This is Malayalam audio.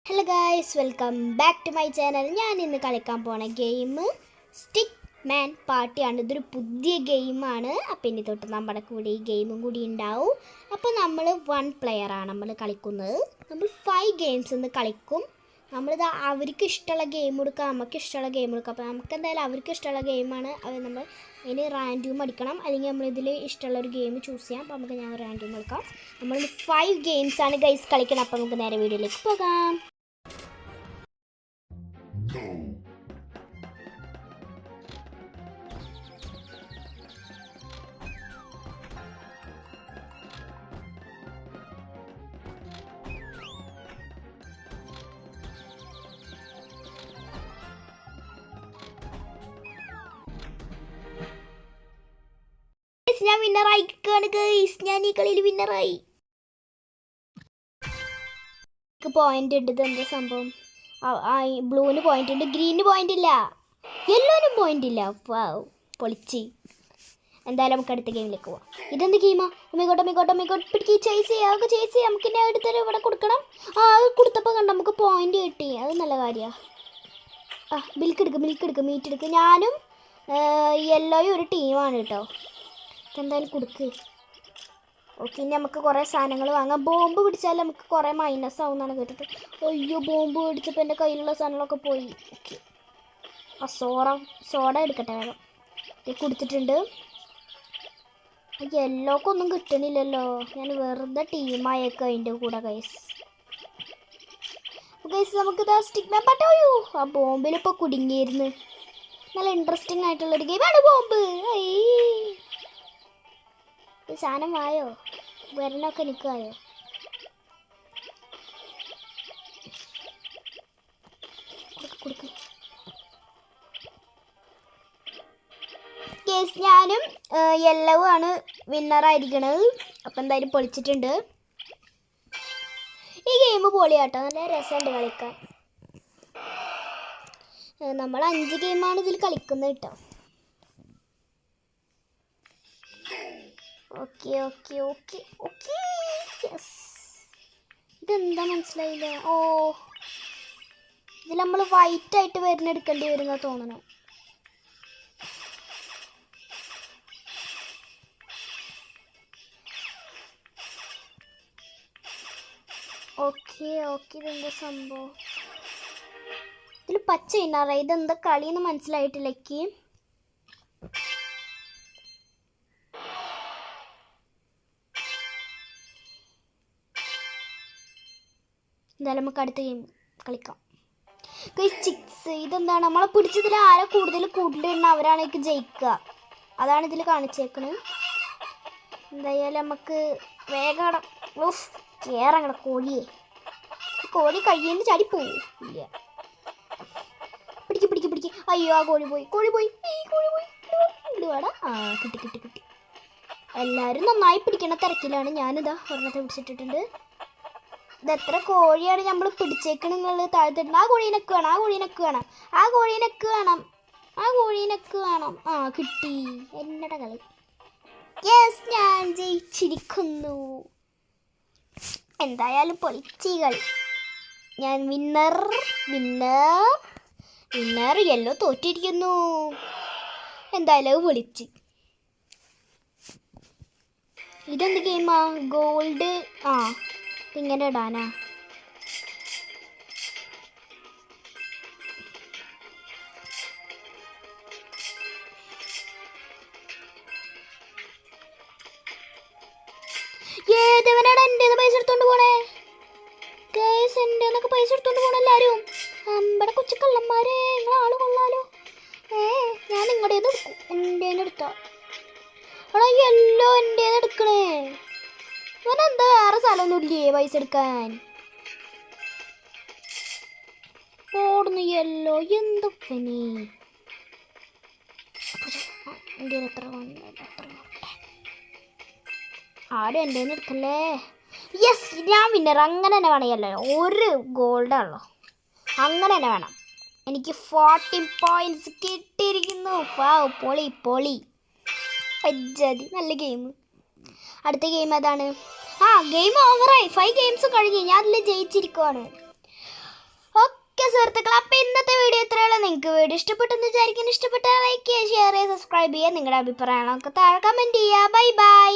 Hello guys, welcome back to my channel. ഞാൻ ഇന്ന് കളിക്കാൻ പോണ ഗെയിം സ്റ്റിക്ക് മാൻ പാർട്ടിയാണ്. ഇതൊരു പുതിയ ഗെയിമാണ്. അപ്പം ഇനി തൊട്ട് നമ്മുടെ കൂടെ ഈ ഗെയിമും കൂടി ഉണ്ടാവും. അപ്പോൾ നമ്മൾ 1 പ്ലെയറാണ് നമ്മൾ കളിക്കുന്നത്. നമ്മൾ 5 ഗെയിംസ് ഇന്ന് കളിക്കും. നമ്മളിത് അവർക്ക് ഇഷ്ടമുള്ള ഗെയിം കൊടുക്കുക, നമുക്ക് ഇഷ്ടമുള്ള ഗെയിം കൊടുക്കുക. അപ്പോൾ നമുക്ക് എന്തായാലും അവർക്ക് ഇഷ്ടമുള്ള ഗെയിമാണ്. അത് നമ്മൾ അതിന് റാൻഡ്യൂം അടിക്കണം, അല്ലെങ്കിൽ നമ്മളിതിൽ ഇഷ്ടമുള്ളൊരു ഗെയിം ചൂസ് ചെയ്യാം. അപ്പോൾ നമുക്ക് ഞാൻ റാൻഡ്യൂം എടുക്കാം. നമ്മൾ 5 ഗെയിംസാണ് ഗൈസ് കളിക്കണം. അപ്പോൾ നമുക്ക് നേരെ വീഡിയോയിലേക്ക് പോകാം. ഞാൻ വിന്നറായിക്കാണ് ഗൈസ്. ഞാൻ ഈ കളിയിൽ വിന്നറായി. പോയിന്റ് ഉണ്ട്. ഇതെന്താ സംഭവം? ബ്ലൂവിന് പോയിന്റ് ഉണ്ട്, ഗ്രീനിന് പോയിന്റ് ഇല്ല, യെല്ലോനും പോയിന്റ് ഇല്ല. പൊളിച്ച്. എന്തായാലും നമുക്ക് അടുത്ത ഗെയിമിലേക്ക് പോവാം. ഇതെന്ത് ഗെയിമാ? മിക്കോട്ടെ പിടിക്ക്, ചേസ് ചെയ്യാം. നമുക്ക് ഇന്നെ എടുത്തൊരു ഇവിടെ കൊടുക്കണം. അത് കൊടുത്തപ്പോൾ കണ്ട നമുക്ക് പോയിന്റ് കിട്ടി. അത് നല്ല കാര്യമാണ്. മിൽക്ക് എടുക്ക്, മീറ്റ് എടുക്ക്. ഞാനും യെല്ലോയും ഒരു ടീമാണ് കേട്ടോ. എന്തായാലും കൊടുക്ക്. ഓക്കെ, ഇനി നമുക്ക് കുറേ സാധനങ്ങൾ വാങ്ങാം. ബോംബ് പിടിച്ചാൽ നമുക്ക് കുറേ മൈനസ് ആവുമെന്നാണ് കേട്ടിട്ട്. അയ്യോ, ബോംബ് പിടിച്ചപ്പോൾ എൻ്റെ കയ്യിലുള്ള സാധനങ്ങളൊക്കെ പോയി. ഓക്കെ, സോഡ എടുക്കട്ടെ വേഗം. ഇത് കൊടുത്തിട്ടുണ്ട്. യെല്ലോക്കൊന്നും കിട്ടണില്ലല്ലോ. ഞാൻ വെറുതെ ടീമായേക്കാം അതിൻ്റെ കൂടെ ഗൈസ്. നമുക്ക് സ്റ്റിക്ക് മാൻ പറ്റോയോ? ആ ബോംബിലിപ്പോൾ കുടുങ്ങിയിരുന്നു. നല്ല ഇൻട്രസ്റ്റിംഗ് ആയിട്ടുള്ളൊരു ഗെയിമാണ് ബോംബ്. സാധനം ആയോ? വരണമൊക്കെ നിൽക്കായോ? കൊടുക്ക്. കേസ് ഞാനും യെല്ലോ ആണ് വിന്നറായിരിക്കണത്. അപ്പം എന്തായാലും പൊളിച്ചിട്ടുണ്ട്. ഈ ഗെയിം പൊളിയാട്ടോ, നല്ല രസമുണ്ട് കളിക്കാൻ. നമ്മൾ 5 ഗെയിമാണ് ഇതിൽ കളിക്കുന്നത് കേട്ടോ. ഓക്കെ. യെസ്. ഇതെന്താ മനസ്സിലായില്ല. ഇതിൽ നമ്മൾ വൈറ്റ് ആയിട്ട് എടുക്കേണ്ടി വരുന്ന തോന്നണം. ഓക്കെ. ഇതെന്താ സംഭവം? ഇതിൽ പച്ച ഇന്നാറ. ഇതെന്താ കളിയെന്ന് മനസ്സിലായിട്ടില്ല എനിക്ക്. എന്തായാലും നമുക്ക് അടുത്ത ഗെയിം കളിക്കാം. ചിക്സ്. ഇതെന്താണ്? നമ്മളെ പിടിച്ചതിൽ ആരെ കൂടുതലിടുന്ന അവരാണ് എനിക്ക് ജയിക്കുക. അതാണ് ഇതിൽ കാണിച്ചേക്കണത്. എന്തായാലും നമുക്ക് വേഗം കേറങ്ങട കോഴിയെ. കോഴി കയ്യിൽ നിന്ന് ചാടി പോവും. ഇല്ല, പിടിക്ക്. അയ്യോ, ആ കോഴി പോയി. ഇടുവാടാ. കിട്ടി. എല്ലാവരും നന്നായി പിടിക്കണ തിരക്കിലാണ്. ഞാനിതാ ഒരെണ്ണത്തെ പിടിച്ചിട്ടിട്ടുണ്ട്. ഇതെത്ര കോഴിയാണ് നമ്മൾ പിടിച്ചേക്കണ താഴ്ത്തിട്ടുണ്ട്. ആ കോഴീനൊക്കെ വേണം. കിട്ടി. എന്നട കളി. യെസ്, ഞാൻ ജയിച്ചിരിക്കുന്നു. എന്തായാലും പൊളിച്ചി കളി. ഞാൻ വിന്നർ. യെല്ലോ തോറ്റിരിക്കുന്നു. എന്തായാലും പൊളിച്ച്. ഇതെന്ത് ഗെയിമാ? ഗോൾഡ്. ഇങ്ങനെ ഇടാനാ? ഏതവനാടാ എൻ്റെ പൈസ എടുത്തോണ്ട് പോണേ? കേസ് എൻ്റെ പൈസ എടുത്തോണ്ട് പോണ എല്ലാരും. നമ്മുടെ കൊച്ചുകള്ളന്മാരെ, നിങ്ങൾ ആള് കൊള്ളാലോ. ഞാൻ നിങ്ങളുടെ എടുക്കും. എൻ്റെ എടുത്താ യെല്ലോ എൻ്റെ എടുക്കണേ. ഇവനെന്താ വേറെ സ്ഥലമൊന്നുമില്ലേ പൈസ എടുക്കാൻ? ഓടുന്നു യെല്ലോ. എന്തൊക്കെ എൻ്റെ എത്ര ആരും എൻ്റെ എടുക്കല്ലേ. യെസ്, ഞാൻ വിന്നർ. അങ്ങനെ തന്നെ വേണമല്ലോ. ഒരു ഗോൾഡാണല്ലോ, അങ്ങനെ തന്നെ വേണം. എനിക്ക് 40 പോയിന്റ്സ് കിട്ടിയിരിക്കുന്നു. പൊളി. നല്ല ഗെയിം. അടുത്ത ഗെയിം അതാണ്. ഗെയിം ഓവറായി. 5 ഗെയിംസ് കഴിഞ്ഞ് ഞാൻ അതിൽ ജയിച്ചിരിക്കുവാണ്. സുഹൃത്തുക്കൾ, അപ്പോൾ ഇന്നത്തെ വീഡിയോ ഇത്രയുള്ള. നിങ്ങൾക്ക് വീഡിയോ ഇഷ്ടപ്പെട്ടെന്ന് വിചാരിക്കുന്നു. ഇഷ്ടപ്പെട്ടാൽ ലൈക്ക് ചെയ്യുക, ഷെയർ ചെയ്യുക, സബ്സ്ക്രൈബ് ചെയ്യുക. നിങ്ങളുടെ അഭിപ്രായങ്ങളൊക്കെ താഴെ കമൻറ്റ് ചെയ്യുക. Bye bye.